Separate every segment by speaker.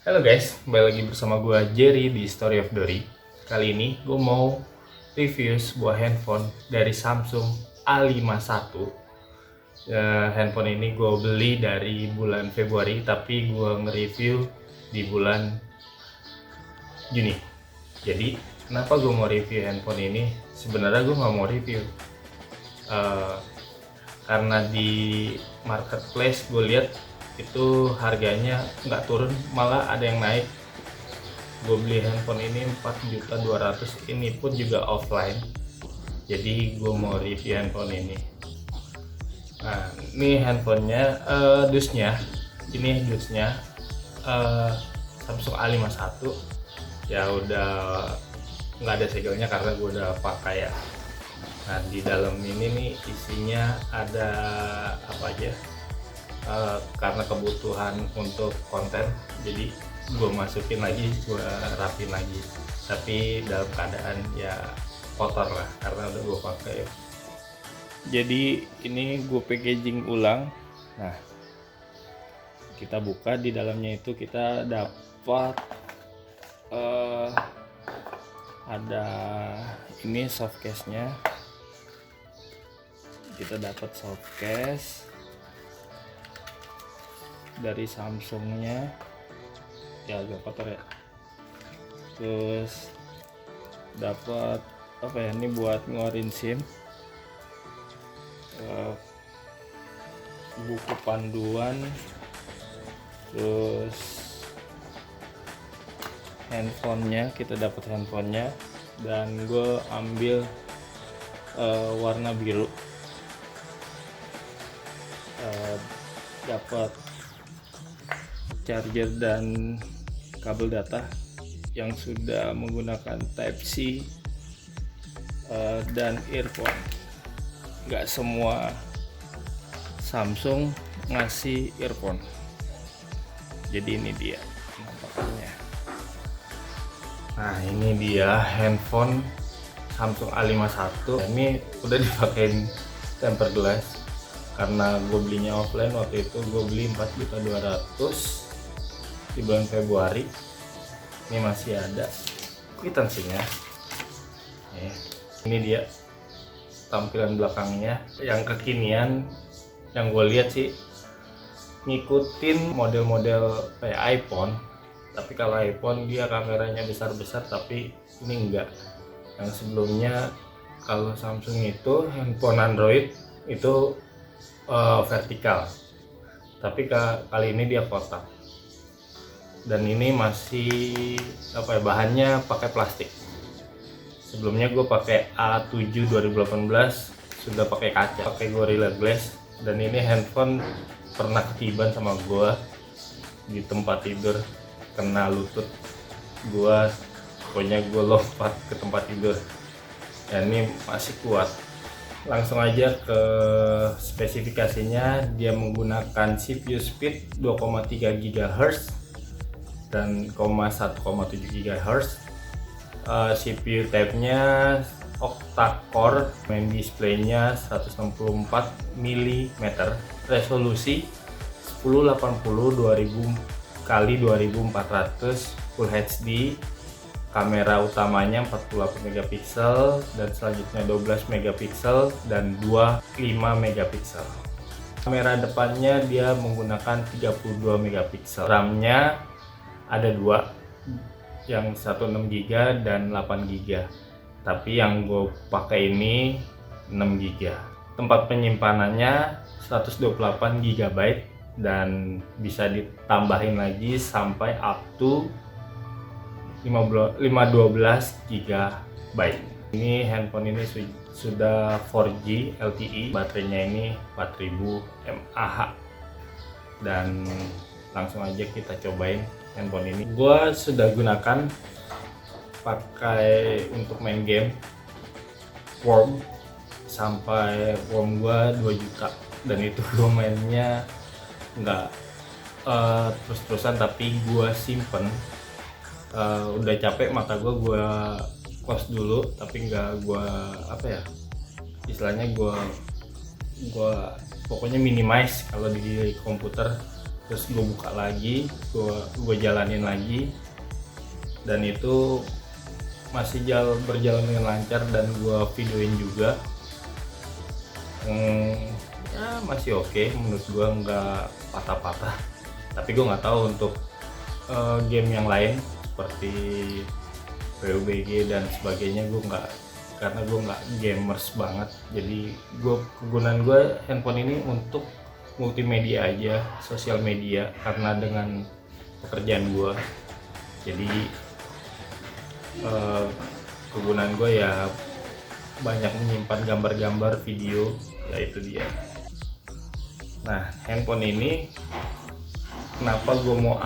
Speaker 1: Halo guys, kembali lagi bersama gue Jerry di Story of Dory. Kali ini gue mau review sebuah handphone dari Samsung A51. Handphone ini gue beli dari bulan Februari, tapi gue nge-review di bulan Juni. Jadi kenapa gue mau review handphone ini? Sebenarnya gue nggak mau review eh, karena di marketplace gue lihat itu harganya nggak turun, malah ada yang naik. Gue beli handphone ini 4.200.000, ini pun juga offline. Jadi gue mau review handphone ini. Nah, ini handphonenya, dusnya ini dusnya Samsung A51. Ya udah nggak ada segelnya karena gue udah pakai ya. Nah, di dalam ini nih isinya ada apa aja. Karena kebutuhan untuk konten, jadi gue masukin lagi, gue rapin lagi, tapi dalam keadaan ya kotor lah karena udah gue pakai. Jadi ini gue packaging ulang. Nah, kita buka, di dalamnya itu kita dapat ada ini soft case nya. Kita dapat soft case dari Samsungnya, ya agak kotor ya. Terus dapat apa ya, ini buat ngeluarin SIM, buku panduan, terus handphonenya, kita dapat handphonenya, dan gue ambil warna biru. Dapat charger dan kabel data yang sudah menggunakan Type-C dan earphone. Nggak semua Samsung ngasih earphone, jadi ini dia penampakannya. Nah, ini dia handphone Samsung A51. Ini udah dipakein tempered glass karena gue belinya offline. Waktu itu gue beli 4.200.000 di bulan Februari. Ini masih ada kwitansinya. Ini dia tampilan belakangnya yang kekinian. Yang gue lihat sih ngikutin model-model kayak iPhone, tapi kalau iPhone dia kameranya besar-besar, tapi ini enggak. Yang sebelumnya kalau Samsung itu handphone Android itu vertikal, tapi kali ini dia kotak. Dan ini masih apa ya, bahannya pakai plastik. Sebelumnya gue pakai A7 2018 sudah pakai kaca, pakai Gorilla Glass. Dan ini handphone pernah ketiban sama gue di tempat tidur, kena lutut gue, pokoknya gue lompat ke tempat tidur. Dan ini masih kuat. Langsung aja ke spesifikasinya. Dia menggunakan CPU speed 2,3 GHz dan 1,7 GHz. CPU type-nya octa-core, main display-nya 164 mm, resolusi 1080 2000 x 2400 Full HD. Kamera utamanya 48 megapiksel dan selanjutnya 12 megapiksel dan 25 megapiksel. Kamera depannya dia menggunakan 32 megapiksel. RAM-nya ada dua, yang 16 GB dan 8 GB. Tapi yang gue pakai ini 6 GB. Tempat penyimpanannya 128 GB dan bisa ditambahin lagi sampai up to 512 GB. Ini handphone ini sudah 4G LTE, baterainya ini 4000 mAh. Dan langsung aja kita cobain handphone ini. Gua sudah gunakan pakai untuk main game Worm, sampai Worm gua 2 juta, dan itu gua mainnya nggak terus-terusan, tapi gua simpen. Udah capek mata gue close dulu, tapi nggak gue apa ya, istilahnya gue pokoknya minimize kalau di komputer. terus gue buka lagi, gue jalanin lagi, dan itu masih berjalan dengan lancar, dan gue videoin juga. Ya masih oke, menurut gue nggak patah-patah. Tapi gue nggak tahu untuk game yang lain seperti PUBG dan sebagainya, gue nggak, karena gue nggak gamers banget. Jadi kegunaan gue handphone ini untuk multimedia aja, sosial media, karena dengan pekerjaan gue. Jadi kegunaan gue ya banyak menyimpan gambar-gambar, video, ya itu dia. Nah, handphone ini kenapa gue mau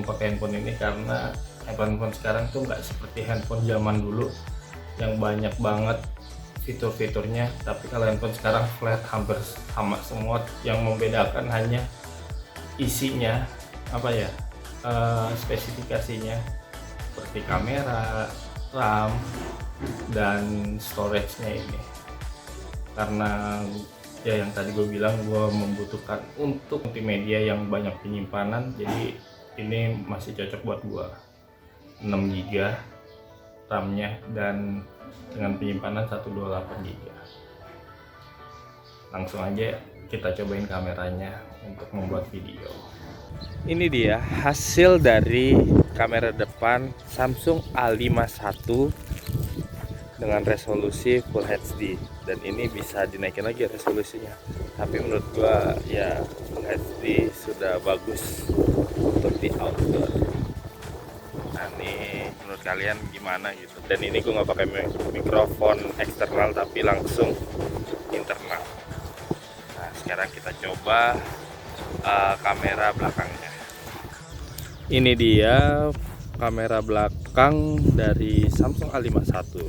Speaker 1: pakai handphone ini, karena handphone sekarang tuh nggak seperti handphone zaman dulu yang banyak banget fitur-fiturnya. Tapi kalau handphone sekarang flat, hampir sama semua. Yang membedakan hanya isinya, spesifikasinya, seperti kamera, RAM, dan storage-nya ini. Karena ya yang tadi gue bilang, gue membutuhkan untuk multimedia yang banyak penyimpanan, jadi ini masih cocok buat gue. 6 GB RAM-nya dan dengan penyimpanan 128 GB. Langsung aja kita cobain kameranya untuk membuat video. Ini dia hasil dari kamera depan Samsung A51 dengan resolusi Full HD, dan ini bisa dinaikin lagi resolusinya. Tapi menurut gua ya Full HD sudah bagus untuk di outdoor. Nah, ini menurut kalian gimana gitu? Dan ini gue nggak pakai mikrofon eksternal, tapi langsung internal. Nah, sekarang kita coba kamera belakangnya. Ini dia kamera belakang dari Samsung A51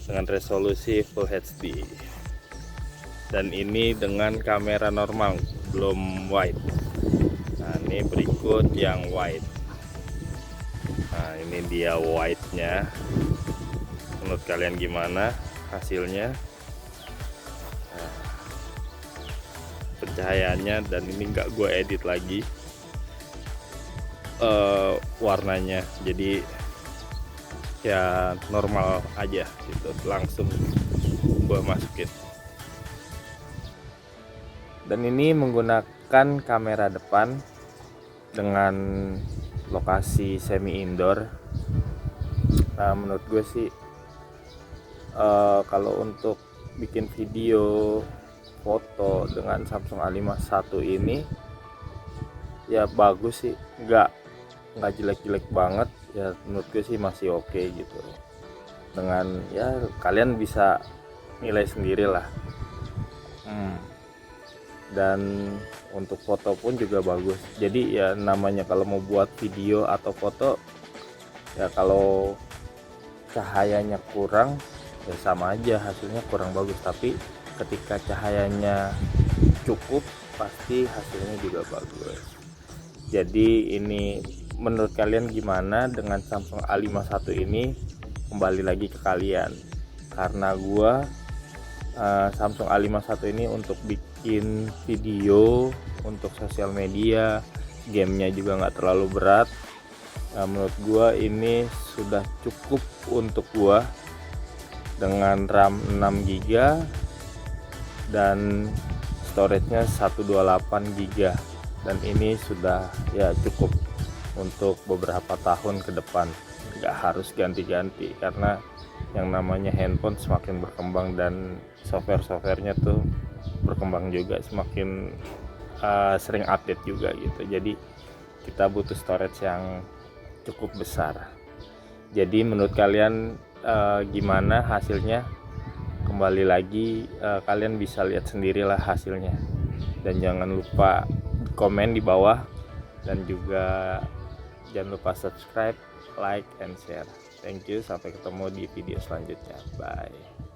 Speaker 1: dengan resolusi Full HD. Dan ini dengan kamera normal, belum wide. Nah, ini berikut yang wide. Nah, ini dia wide-nya. Menurut kalian gimana hasilnya? Nah, pencahayaannya, dan ini nggak gue edit lagi warnanya, jadi ya normal aja gitu, langsung gue masukin. Dan ini menggunakan kamera depan dengan lokasi semi indoor. Nah, menurut gue sih kalau untuk bikin video, foto dengan Samsung A51 ini ya bagus sih, nggak jelek-jelek banget ya. Menurut gue sih masih oke gitu. Dengan ya kalian bisa nilai sendiri lah. Dan untuk foto pun juga bagus. Jadi ya namanya kalau mau buat video atau foto ya, kalau cahayanya kurang ya sama aja hasilnya kurang bagus. Tapi ketika cahayanya cukup, pasti hasilnya juga bagus. Jadi ini menurut kalian gimana dengan Samsung A51 ini? Kembali lagi ke kalian. Karena gua Samsung A51 ini untuk bikin video, untuk sosial media, gamenya juga nggak terlalu berat. Menurut gua ini sudah cukup untuk gua, dengan RAM 6 GB dan storage-nya 128 GB. Dan ini sudah ya cukup untuk beberapa tahun ke depan. Nggak harus ganti-ganti, karena yang namanya handphone semakin berkembang dan software-softwarenya tuh berkembang juga, semakin sering update juga gitu. Jadi kita butuh storage yang cukup besar. Jadi menurut kalian gimana hasilnya? Kembali lagi kalian bisa lihat sendirilah hasilnya. Dan jangan lupa komen di bawah, dan juga jangan lupa subscribe, like, and share. Thank you, sampai ketemu di video selanjutnya. Bye.